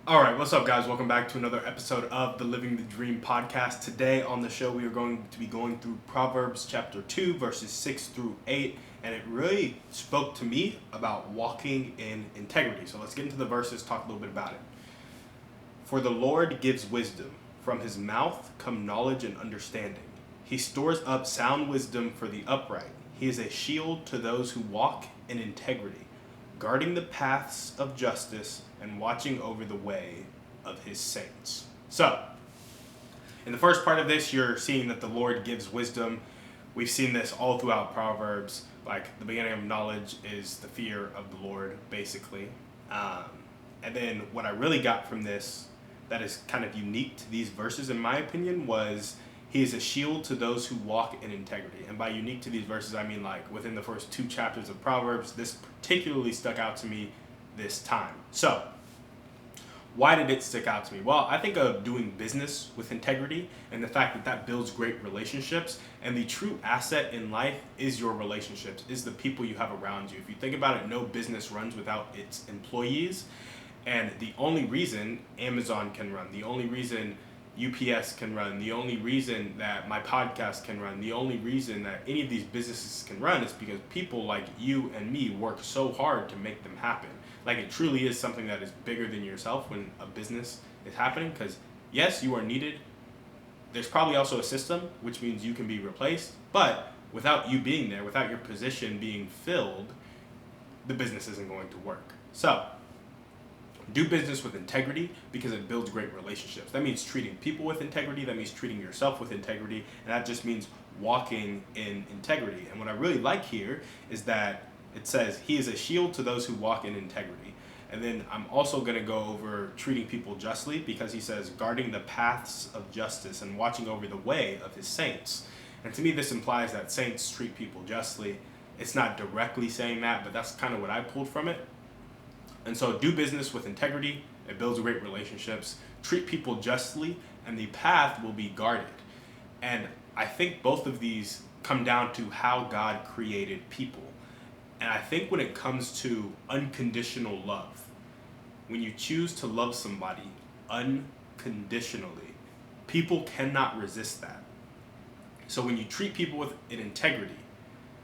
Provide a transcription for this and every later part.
All right, what's up, guys? Welcome back to another episode of the Living the Dream podcast. Today on the show, we are going to be going through Proverbs chapter 2, verses 6 through 8, and it really spoke to me about walking in integrity. So let's get into the verses, talk a little bit about it. For the Lord gives wisdom, from his mouth come knowledge and understanding. He stores up sound wisdom for the upright. He is a shield to those who walk in integrity, guarding the paths of justice and watching over the way of his saints. So, in the first part of this, you're seeing that the Lord gives wisdom. We've seen this all throughout Proverbs. Like, the beginning of knowledge is the fear of the Lord, basically. Um, and then what I really got from this that is kind of unique to these verses, in my opinion, was he is a shield to those who walk in integrity. And by unique to these verses, I mean like within the first two chapters of Proverbs, this particularly stuck out to me this time. So, why did it stick out to me? Well, I think of doing business with integrity and the fact that that builds great relationships. And the true asset in life is your relationships, is the people you have around you. If you think about it, no business runs without its employees. And the only reason Amazon can run, the only reason UPS can run, the only reason that my podcast can run, the only reason that any of these businesses can run is because people like you and me work so hard to make them happen. Like, it truly is something that is bigger than yourself when a business is happening, because yes, you are needed. There's probably also a system, which means you can be replaced, but without you being there, without your position being filled, the business isn't going to work. So, do business with integrity because it builds great relationships. That means treating people with integrity. That means treating yourself with integrity. And that just means walking in integrity. And what I really like here is that it says, he is a shield to those who walk in integrity. And then I'm also going to go over treating people justly, because he says, guarding the paths of justice and watching over the way of his saints. And to me, this implies that saints treat people justly. It's not directly saying that, but that's kind of what I pulled from it. And so do business with integrity. It builds great relationships. Treat people justly, and the path will be guarded. And I think both of these come down to how God created people. And I think when it comes to unconditional love, when you choose to love somebody unconditionally, people cannot resist that. So when you treat people with an integrity,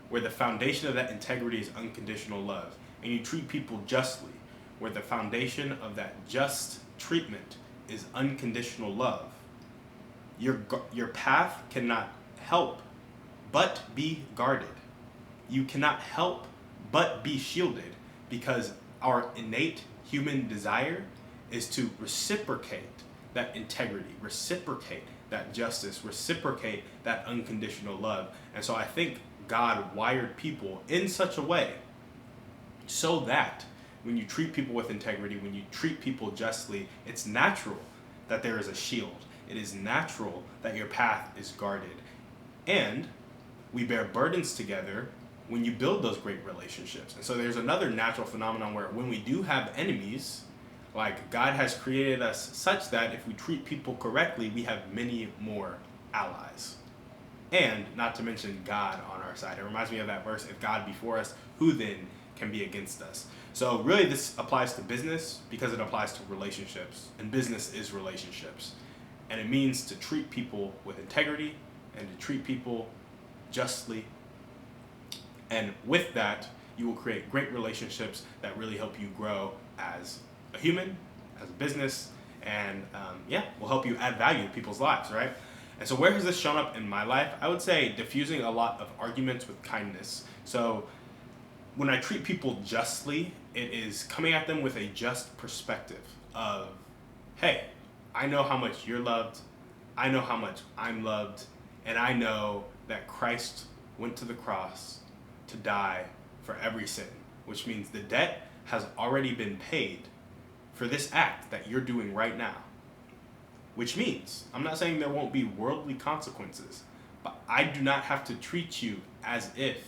where the foundation of that integrity is unconditional love, and you treat people justly, where the foundation of that just treatment is unconditional love, your path cannot help but be guarded. You cannot help but be shielded, because our innate human desire is to reciprocate that integrity, reciprocate that justice, reciprocate that unconditional love. And so I think God wired people in such a way so that when you treat people with integrity, when you treat people justly, it's natural that there is a shield. It is natural that your path is guarded. And we bear burdens together when you build those great relationships. And so there's another natural phenomenon where when we do have enemies, like, God has created us such that if we treat people correctly, we have many more allies. And not to mention God on our side. It reminds me of that verse, if God be for us, who then can be against us? So really this applies to business because it applies to relationships. And business is relationships. And it means to treat people with integrity and to treat people justly. And with that, you will create great relationships that really help you grow as a human, as a business, and will help you add value to people's lives, right? And so where has this shown up in my life? I would say diffusing a lot of arguments with kindness. So when I treat people justly, it is coming at them with a just perspective of, hey, I know how much you're loved, I know how much I'm loved, and I know that Christ went to the cross to die for every sin, which means the debt has already been paid for this act that you're doing right now. Which means, I'm not saying there won't be worldly consequences, but I do not have to treat you as if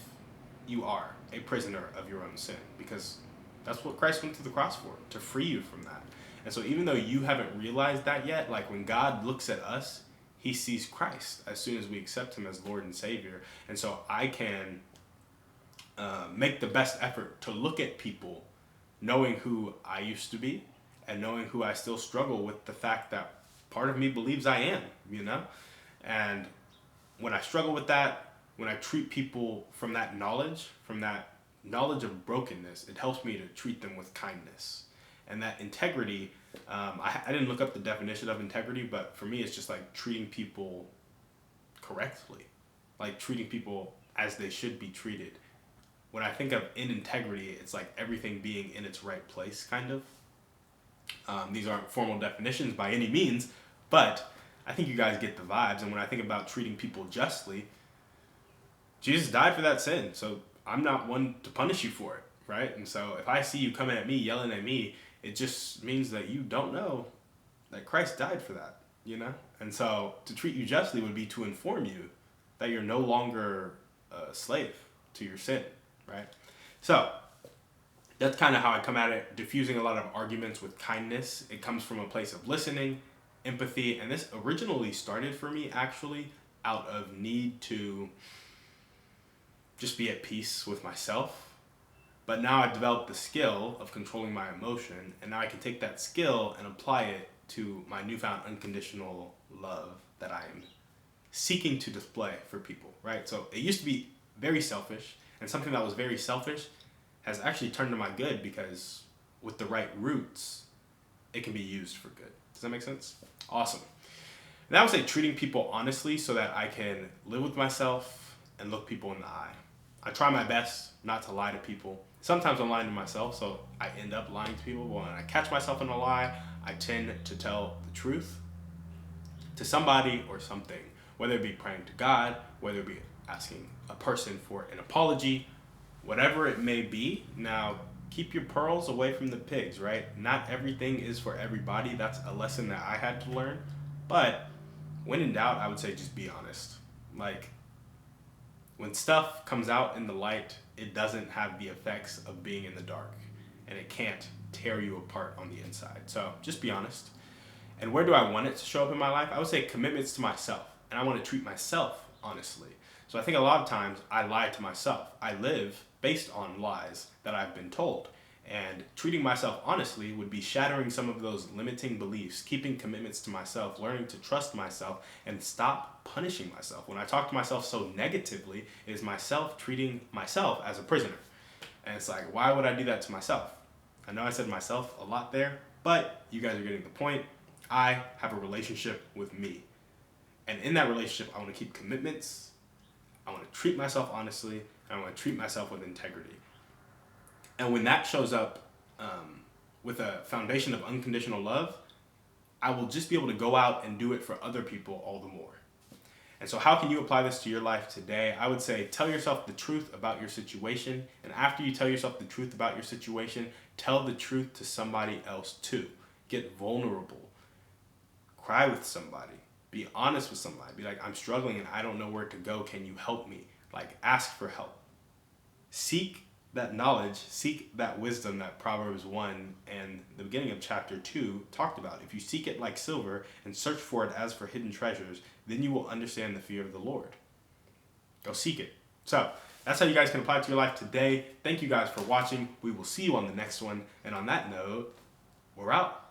you are a prisoner of your own sin, because that's what Christ went to the cross for, to free you from that. And so even though you haven't realized that yet, like, when God looks at us, he sees Christ as soon as we accept him as Lord and Savior. And so I can make the best effort to look at people knowing who I used to be and knowing who I still struggle with the fact that part of me believes I am, And when I struggle with that, when I treat people from that knowledge of brokenness, it helps me to treat them with kindness. And that integrity, I didn't look up the definition of integrity, but for me, it's just like treating people correctly, like treating people as they should be treated. When I think of in integrity, it's like everything being in its right place, kind of. These aren't formal definitions by any means, but I think you guys get the vibes. And when I think about treating people justly, Jesus died for that sin, so I'm not one to punish you for it, right? And so if I see you coming at me, yelling at me, it just means that you don't know that Christ died for that, And so to treat you justly would be to inform you that you're no longer a slave to your sin, right? So that's kind of how I come at it, diffusing a lot of arguments with kindness. It comes from a place of listening, empathy, and this originally started for me actually out of need to just be at peace with myself. But now I've developed the skill of controlling my emotion, and now I can take that skill and apply it to my newfound unconditional love that I am seeking to display for people, right? So it used to be very selfish, and something that was very selfish has actually turned to my good, because with the right roots, it can be used for good. Does that make sense? Awesome. And I would say treating people honestly so that I can live with myself and look people in the eye. I try my best not to lie to people. Sometimes I'm lying to myself, so I end up lying to people. But when I catch myself in a lie, I tend to tell the truth to somebody or something, whether it be praying to God, whether it be asking a person for an apology, whatever it may be. Now, keep your pearls away from the pigs, right? Not everything is for everybody. That's a lesson that I had to learn. But when in doubt, I would say just be honest. Like, when stuff comes out in the light, it doesn't have the effects of being in the dark, and it can't tear you apart on the inside. So just be honest. And where do I want it to show up in my life? I would say commitments to myself, and I want to treat myself honestly. So I think a lot of times I lie to myself. I live based on lies that I've been told. And treating myself honestly would be shattering some of those limiting beliefs, keeping commitments to myself, learning to trust myself, and stop punishing myself. When I talk to myself so negatively, it is myself treating myself as a prisoner. And it's like, why would I do that to myself? I know I said myself a lot there, but you guys are getting the point. I have a relationship with me. And in that relationship, I want to keep commitments. I want to treat myself honestly, and I want to treat myself with integrity. And when that shows up with a foundation of unconditional love, I will just be able to go out and do it for other people all the more. And so how can you apply this to your life today? I would say tell yourself the truth about your situation. And after you tell yourself the truth about your situation, tell the truth to somebody else too. Get vulnerable. Cry with somebody. Be honest with somebody. Be like, I'm struggling and I don't know where to go. Can you help me? Like, ask for help. Seek that knowledge, seek that wisdom that Proverbs 1 and the beginning of chapter 2 talked about. If you seek it like silver and search for it as for hidden treasures, then you will understand the fear of the Lord. Go seek it. So that's how you guys can apply it to your life today. Thank you guys for watching. We will see you on the next one. And on that note, we're out.